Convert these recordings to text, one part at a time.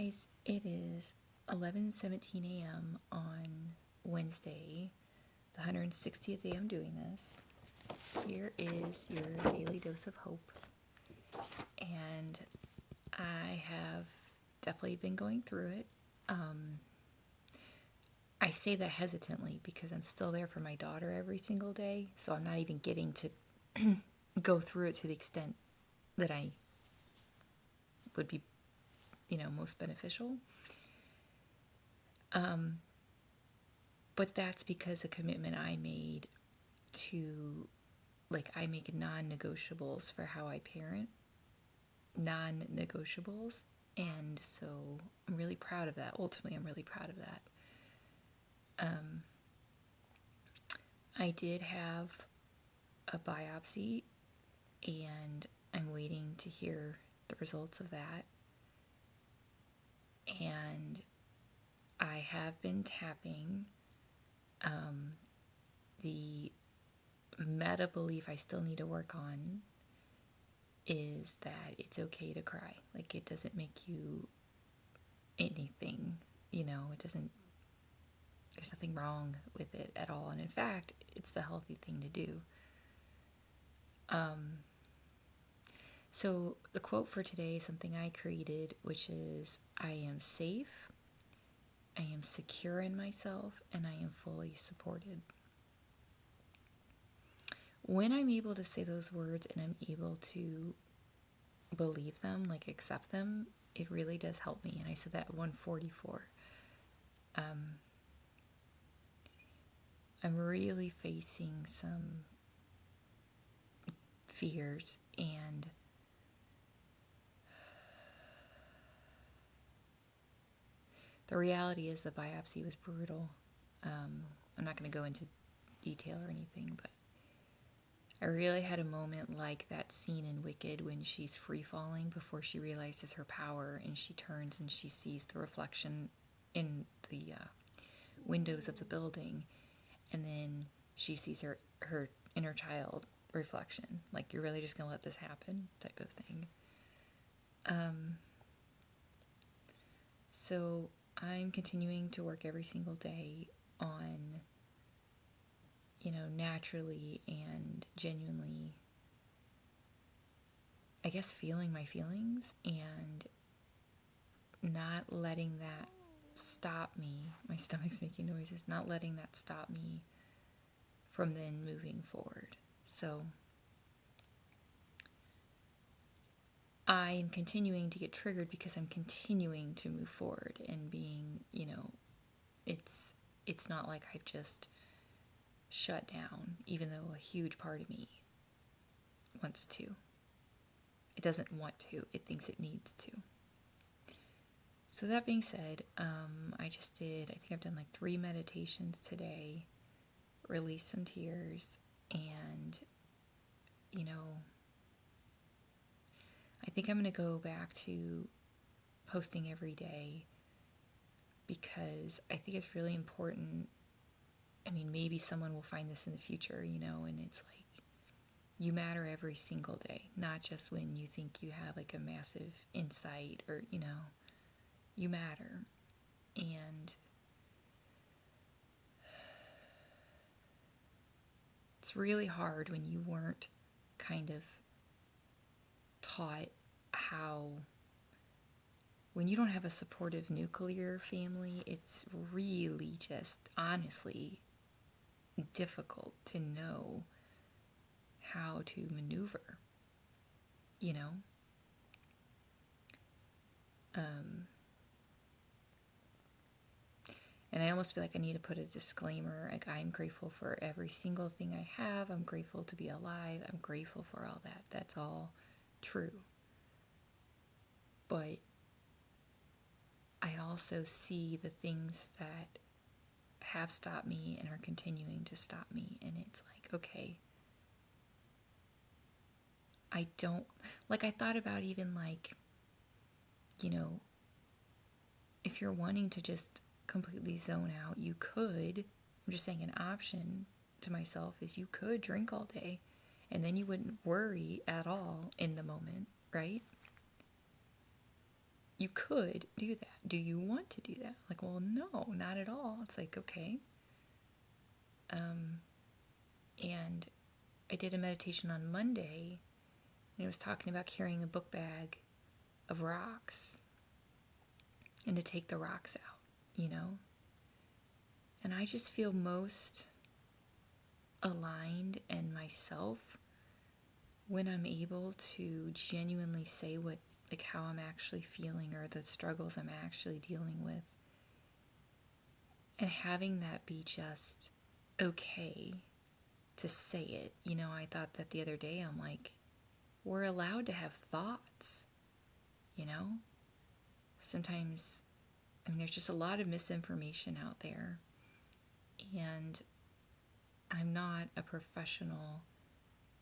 guys, it is 11:17 a.m. on Wednesday, the 160th day I'm doing this. Here is your daily dose of hope. And I have definitely been going through it. I say that hesitantly because I'm still there for my daughter every single day, so I'm not even getting to go through it to the extent that I would be, most beneficial. But that's because a commitment I made to, I make non-negotiables for how I parent. Non-negotiables. And so I'm really proud of that. Ultimately, I'm really proud of that. I did have a biopsy, and I'm waiting to hear the results of that. And I have been tapping. The meta belief I still need to work on is that it's okay to cry. It doesn't make you anything, it doesn't, there's nothing wrong with it at all. And in fact, it's the healthy thing to do. So the quote for today is something I created, which is, I am safe, I am secure in myself, and I am fully supported. When I'm able to say those words and I'm able to believe them, accept them, it really does help me. And I said that at 144. I'm really facing some fears, and the reality is the biopsy was brutal. I'm not going to go into detail or anything, but I really had a moment like that scene in Wicked when she's free falling before she realizes her power, and she turns and she sees the reflection in the windows of the building, and then she sees her inner child reflection. You're really just going to let this happen type of thing. So I'm continuing to work every single day on, naturally and genuinely, I guess, feeling my feelings and not letting that stop me. My stomach's making noises. Not letting that stop me from then moving forward. So I am continuing to get triggered because I'm continuing to move forward and being, it's not like I've just shut down, even though a huge part of me wants to. It doesn't want to. It thinks it needs to. So that being said, I think I've done 3 meditations today, released some tears, and, I think I'm going to go back to posting every day because I think it's really important. I mean, maybe someone will find this in the future, and it's you matter every single day, not just when you think you have a massive insight or, you matter. And it's really hard when you weren't kind of taught when you don't have a supportive nuclear family, it's really just honestly difficult to know how to maneuver, and I almost feel I need to put a disclaimer, I'm grateful for every single thing I have. I'm grateful to be alive. I'm grateful for all that. That's all true. But I also see the things that have stopped me and are continuing to stop me, and it's okay, I don't, I thought about even if you're wanting to just completely zone out, you could, I'm just saying, an option to myself is you could drink all day, and then you wouldn't worry at all in the moment, right? you could do that. Do you want to do that? Like, well, no, not at all. It's like, okay. And I did a meditation on Monday, and it was talking about carrying a book bag of rocks and to take the rocks out, you know? And I just feel most aligned and myself when I'm able to genuinely say what's, like, how I'm actually feeling or the struggles I'm actually dealing with. And having that be just okay to say it. You know, I thought that the other day, I'm like, we're allowed to have thoughts, you know? Sometimes, I mean, there's just a lot of misinformation out there. And I'm not a professional,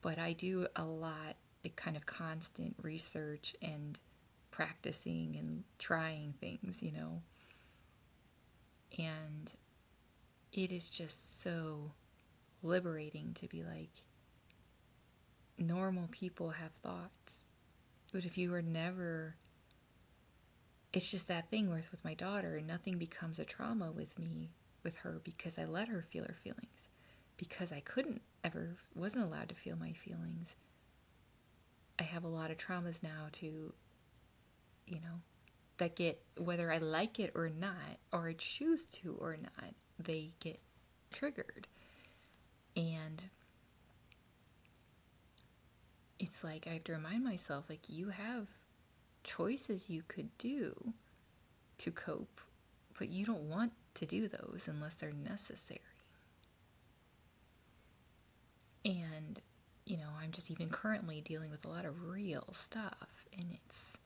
but I do a lot, like, kind of constant research and practicing and trying things, you know? And it is just so liberating to be like, normal people have thoughts. But if you were never, it's just that thing with my daughter, nothing becomes a trauma with me, with her, because I let her feel her feelings. Because I wasn't allowed to feel my feelings. I have a lot of traumas now to, you know, that get, whether I like it or not, or I choose to or not, they get triggered. And it's like I have to remind myself, like, you have choices you could do to cope, but you don't want to do those unless they're necessary. And, you know, I'm just even currently dealing with a lot of real stuff, and it's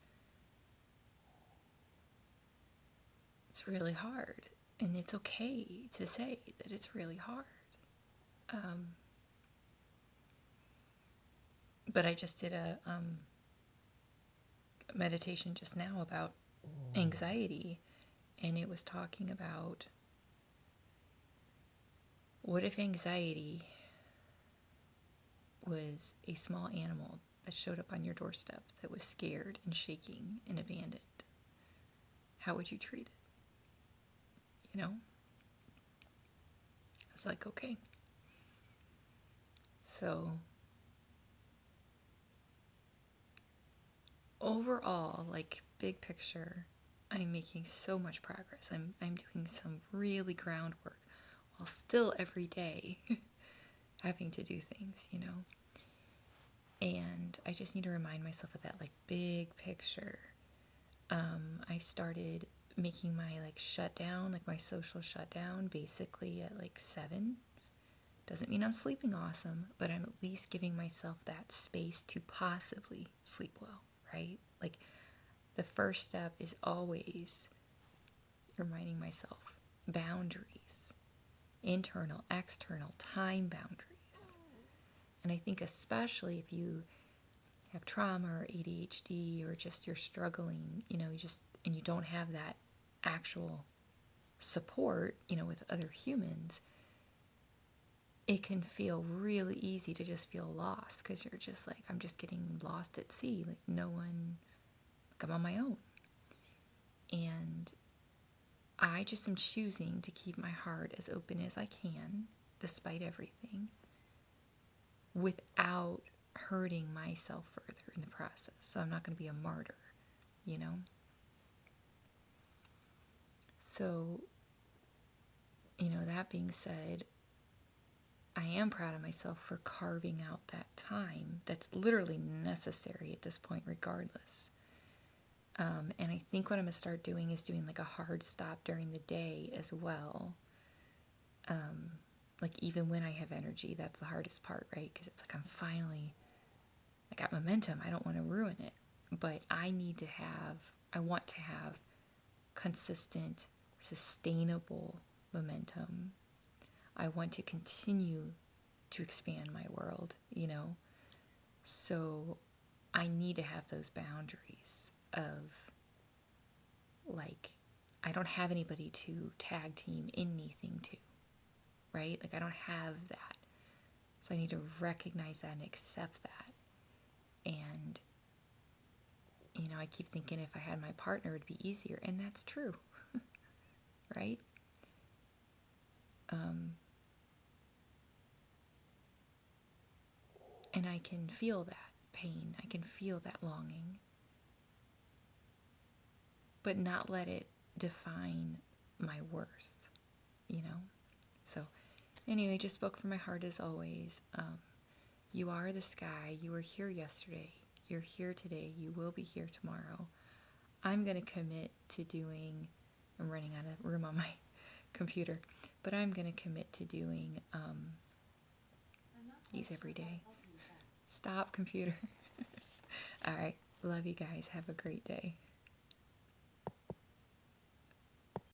really hard. And it's okay to say that it's really hard. But I just did a meditation just now about anxiety, and it was talking about, what if anxiety was a small animal that showed up on your doorstep that was scared and shaking and abandoned? How would you treat it? You know? I was like, okay. So overall, like, big picture, I'm making so much progress. I'm doing some really groundwork while still every day having to do things, you know? And I just need to remind myself of that, like, big picture. I started making my, like, shutdown, like my social shutdown, basically at like 7. Doesn't mean I'm sleeping awesome, but I'm at least giving myself that space to possibly sleep well, right? Like, the first step is always reminding myself boundaries, internal, external, time boundaries. And I think especially if you have trauma or ADHD, or just you're struggling, you know, and you don't have that actual support, you know, with other humans, it can feel really easy to just feel lost, because you're just like, I'm just getting lost at sea. Like, no one, like, I'm on my own. And I just am choosing to keep my heart as open as I can, despite everything, without hurting myself further in the process. So I'm not going to be a martyr, you know? So, you know, that being said, I am proud of myself for carving out that time that's literally necessary at this point, regardless. And I think what I'm going to start doing is doing, like, a hard stop during the day as well. Like, even when I have energy, that's the hardest part, right? Because it's like, I got momentum. I don't want to ruin it. But I want to have consistent, sustainable momentum. I want to continue to expand my world, you know? So I need to have those boundaries of, like, I don't have anybody to tag team anything to, right? Like, I don't have that. So I need to recognize that and accept that. And, I keep thinking if I had my partner, it'd be easier. And that's true, right? And I can feel that pain. I can feel that longing. But not let it define my worth, So, anyway, just spoke from my heart as always. You are the sky. You were here yesterday. You're here today. You will be here tomorrow. I'm going to commit to doing, I'm running out of room on my computer, but I'm going to commit to doing these every day. Stop, computer. All right. Love you guys. Have a great day.